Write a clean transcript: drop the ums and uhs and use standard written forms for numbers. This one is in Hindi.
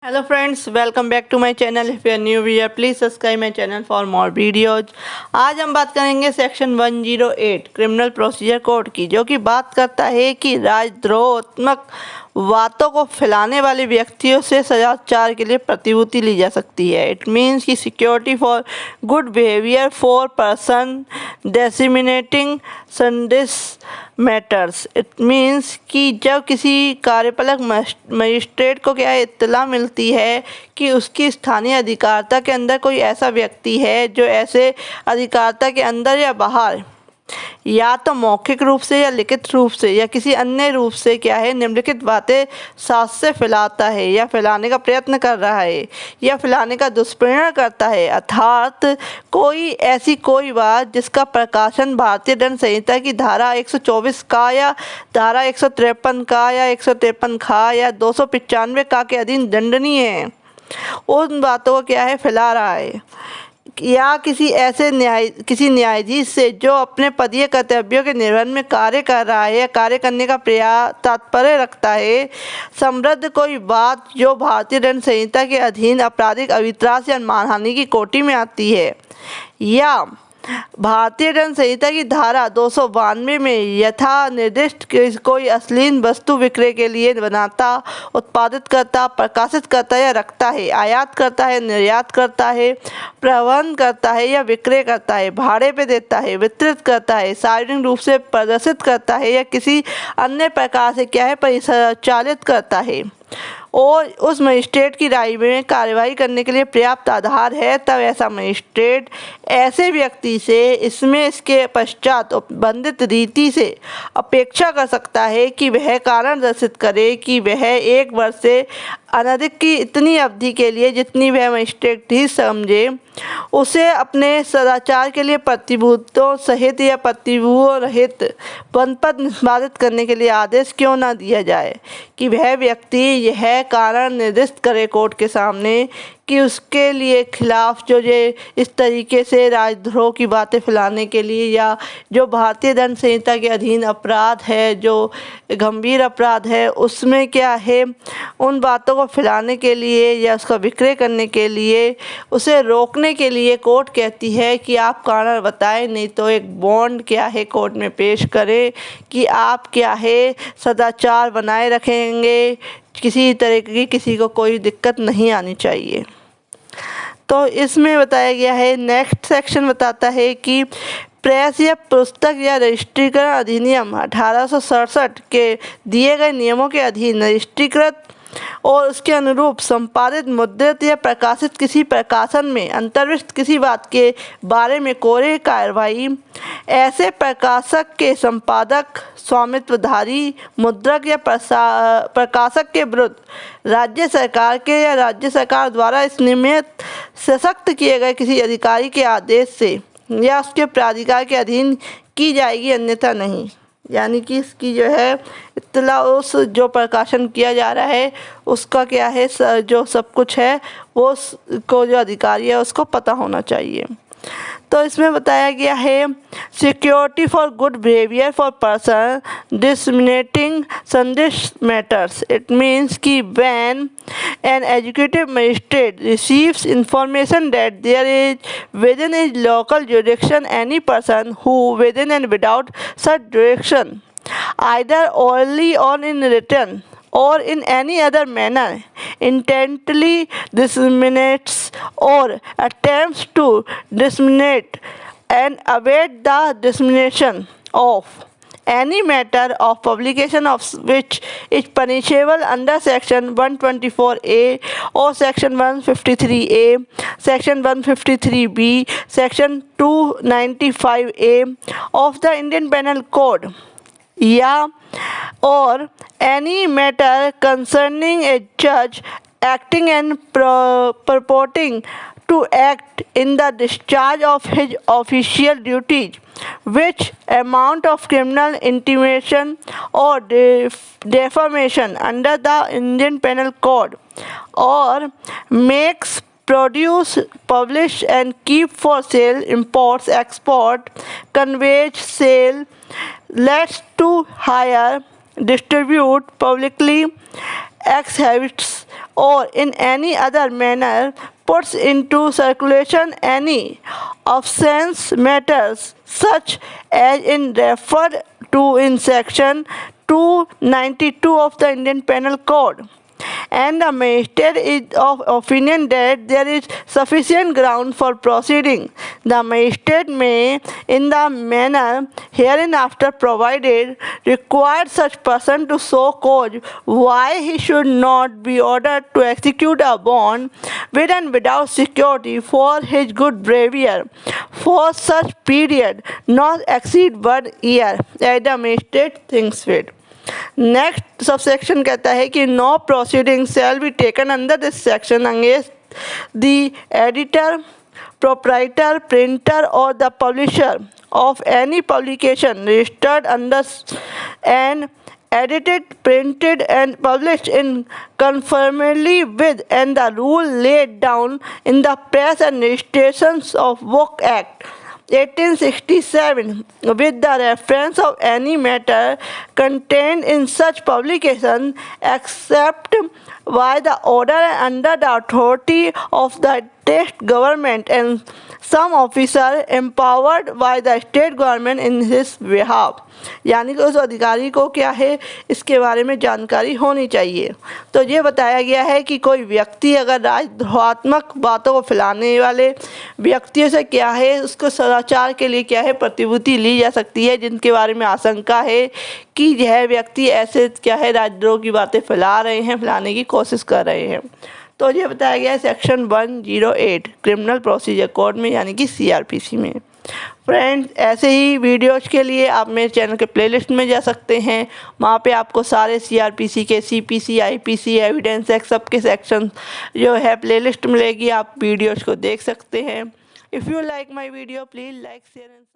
Hello friends, welcome back to my channel. If you are new here, please subscribe my channel for more videos. आज हम बात करेंगे सेक्शन 108 क्रिमिनल प्रोसीजर कोड की, जो कि बात करता है कि राजद्रोहात्मक बातों को फैलाने वाले व्यक्तियों से सदाचार के लिए प्रतिभूति ली जा सकती है। इट मीन्स की security for good behaviour for person disseminating संदिस मैटर्स। इट मीन्स कि जब किसी कार्यपालक मजिस्ट्रेट को क्या है इत्तला मिलती है कि उसकी स्थानीय अधिकारिता के अंदर कोई ऐसा व्यक्ति है जो ऐसे अधिकारिता के अंदर या बाहर या तो मौखिक रूप से या लिखित रूप से या किसी अन्य रूप से क्या है निम्नलिखित बातें साथ से फैलाता है या फैलाने का प्रयत्न कर रहा है या फैलाने का दुष्प्रेरण करता है, अर्थात कोई बात जिसका प्रकाशन भारतीय दंड संहिता की धारा 124 का या धारा 153 का या 153 का या 295 का के अधीन दंडनीय है, उन बातों को क्या है फैला रहा है। या किसी न्यायाधीश से जो अपने पदीय कर्तव्यों के निर्वहन में कार्य कर रहा है या कार्य करने का तात्पर्य रखता है, समृद्ध कोई बात जो भारतीय दंड संहिता के अधीन आपराधिक अविश्वास या मानहानि की कोटि में आती है, या भारतीय दंड संहिता की धारा 292 में यथा निर्दिष्ट कोई अश्लील वस्तु विक्रय के लिए बनाता, उत्पादित करता, प्रकाशित करता या रखता है, आयात करता है, निर्यात करता है, प्रबंध करता है या विक्रय करता है, भाड़े पे देता है, वितरित करता है, सार्वजनिक रूप से प्रदर्शित करता है या किसी अन्य प्रकार से क्या है परिचालित करता है और उस मजिस्ट्रेट की राय में कार्रवाई करने के लिए पर्याप्त आधार है, तब ऐसा मजिस्ट्रेट ऐसे व्यक्ति से इसके पश्चात उपबंधित रीति से अपेक्षा कर सकता है कि वह कारण दर्शित करे कि वह 1 वर्ष से अनधिक की इतनी अवधि के लिए जितनी वह मजिस्ट्रेट ही समझे उसे अपने सदाचार के लिए प्रतिभूतों सहित या प्रतिभूओं रहित पद निष्पादित करने के लिए आदेश क्यों न दिया जाए, कि वह व्यक्ति यह कारण निर्दिष्ट करे कोर्ट के सामने कि उसके लिए खिलाफ जो ये इस तरीके से राजद्रोह की बातें फैलाने के लिए या जो भारतीय दंड संहिता के अधीन अपराध है, जो गंभीर अपराध है, उसमें क्या है उन बातों को फैलाने के लिए या उसका विक्रय करने के लिए उसे रोकने के लिए कोर्ट कहती है कि आप कारण बताएं, नहीं तो एक बॉन्ड क्या है कोर्ट में पेश करें कि आप क्या है सदाचार बनाए रखेंगे, किसी तरह की किसी को कोई दिक्कत नहीं आनी चाहिए। तो इसमें बताया गया है, नेक्स्ट सेक्शन बताता है कि प्रेस या पुस्तक या रजिस्ट्रीकरण अधिनियम 1867 के दिए गए नियमों के अधीन रजिस्ट्रीकृत और उसके अनुरूप संपादित, मुद्रित या प्रकाशित किसी प्रकाशन में अंतर्विष्ट किसी बात के बारे में कोई कार्रवाई ऐसे प्रकाशक के संपादक, स्वामित्वधारी, मुद्रक या प्रकाशक के विरुद्ध राज्य सरकार के या राज्य सरकार द्वारा इस निमित्त सशक्त किए गए किसी अधिकारी के आदेश से या उसके प्राधिकार के अधीन की जाएगी, अन्यथा नहीं। यानी कि इसकी जो है इत्तला उस जो प्रकाशन किया जा रहा है उसका क्या है जो सब कुछ है वो को जो अधिकारी है उसको पता होना चाहिए। तो इसमें बताया गया है security for good behaviour for person disseminating संदिग्ध मैटर्स। इट मीन्स कि when an executive magistrate receives information that there is within his local jurisdiction any person who within and without such jurisdiction either orally or in written or in any other manner intently disseminates or attempts to disseminate and abet the dissemination of any matter of publication of which is punishable under section 124A or section 153A, section 153B, section 295A of the Indian Penal Code, या or any matter concerning a judge acting and purporting to act in the discharge of his official duties which amount of criminal intimidation or defamation under the Indian Penal Code, or makes, produce, publish and keep for sale, imports, export, conveys, sale, lets to hire, distribute publicly exhibits or in any other manner puts into circulation any obscene matters such as in referred to in section 292 of the Indian Penal Code, and the magistrate is of opinion that there is sufficient ground for proceeding, the magistrate may, in the manner hereinafter provided, require such person to show cause why he should not be ordered to execute a bond with and without security for his good behavior for such period not exceed 1 year, as the magistrate thinks fit. Next subsection कहता है कि no proceeding shall be taken under this section against the editor, proprietor, printer or the publisher of any publication registered under and edited, printed and published in conformity with and the rule laid down in the Press and Registrations of Book Act 1867 with the reference of any matter contained in such publication except by the order under the authority of the state government and some officer empowered by the state government in his behalf, यानी कि उस अधिकारी को क्या है इसके बारे में जानकारी होनी चाहिए। तो ये बताया गया है कि कोई व्यक्ति अगर राजद्रोहात्मक बातों को फैलाने वाले व्यक्तियों से क्या है उसको सदाचार के लिए क्या है प्रतिभूति ली जा सकती है जिनके बारे में आशंका है कि यह व्यक्ति ऐसे क्या है राजद्रोह की बातें फैला रहे हैं, फैलाने की कोशिश कर रहे हैं। तो ये बताया गया है सेक्शन 108 क्रिमिनल प्रोसीजर कोड में, यानी कि CRPC में। फ्रेंड्स, ऐसे ही वीडियोज़ के लिए आप मेरे चैनल के प्लेलिस्ट में जा सकते हैं, वहाँ पे आपको सारे CRPC के CPC, IPC, एविडेंस एक्ट सबके सेक्शन जो है प्लेलिस्ट मिलेगी, आप वीडियोज़ को देख सकते हैं। If you like my video please like share and